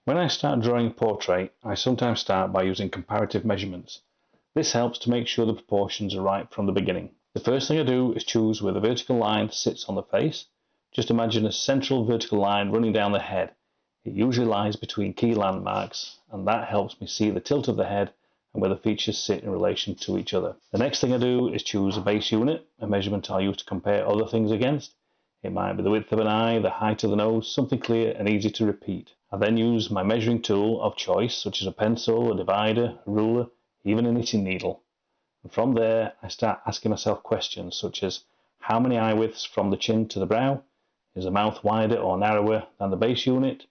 When I start drawing a portrait, I sometimes start by using comparative measurements. This helps to make sure the proportions are right from the beginning. The first thing I do is choose where the vertical line sits on the face. Just imagine a central vertical line running down the head. It usually lies between key landmarks, and that helps me see the tilt of the head and where the features sit in relation to each other. The next thing I do is choose a base unit, a measurement I'll use to compare other things against. It might be the width of an eye, the height of the nose, something clear and easy to repeat. I then use my measuring tool of choice, such as a pencil, a divider, a ruler, even a knitting needle. And from there, I start asking myself questions such as, how many eye widths from the chin to the brow? Is the mouth wider or narrower than the base unit?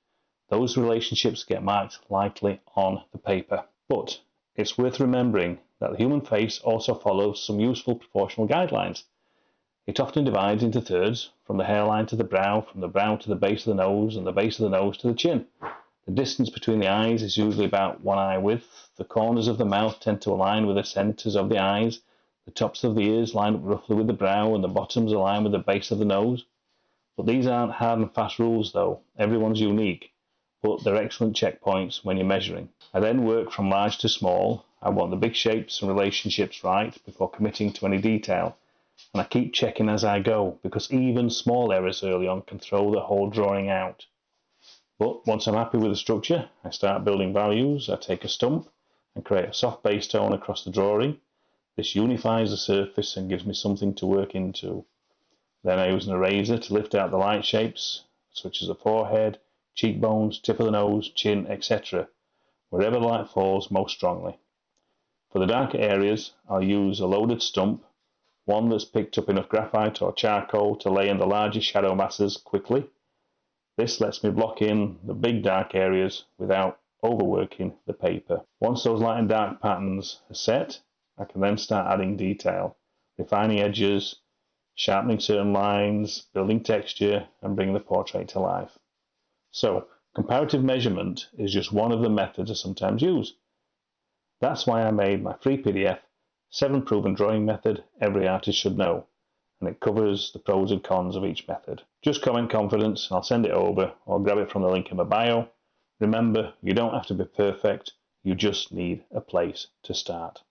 Those relationships get marked lightly on the paper. But it's worth remembering that the human face also follows some useful proportional guidelines. It often divides into thirds, from the hairline to the brow, from the brow to the base of the nose, and the base of the nose to the chin. The distance between the eyes is usually about one eye width. The corners of the mouth tend to align with the centres of the eyes. The tops of the ears line up roughly with the brow, and the bottoms align with the base of the nose. But these aren't hard and fast rules though. Everyone's unique, but they're excellent checkpoints when you're measuring. I then work from large to small. I want the big shapes and relationships right before committing to any detail. And I keep checking as I go, because even small errors early on can throw the whole drawing out. But once I'm happy with the structure, I start building values. I take a stump and create a soft base tone across the drawing. This unifies the surface and gives me something to work into. Then I use an eraser to lift out the light shapes, such as the forehead, cheekbones, tip of the nose, chin, etc., wherever the light falls most strongly. For the darker areas, I'll use a loaded stump, one that's picked up enough graphite or charcoal to lay in the larger shadow masses quickly. This lets me block in the big dark areas without overworking the paper. Once those light and dark patterns are set, I can then start adding detail, refining edges, sharpening certain lines, building texture, and bringing the portrait to life. So, comparative measurement is just one of the methods I sometimes use. That's why I made my free PDF, 7 proven drawing method every artist should know, and it covers the pros and cons of each method. Just comment confidence and I'll send it over, or grab it from the link in my bio. Remember, you don't have to be perfect, you just need a place to start.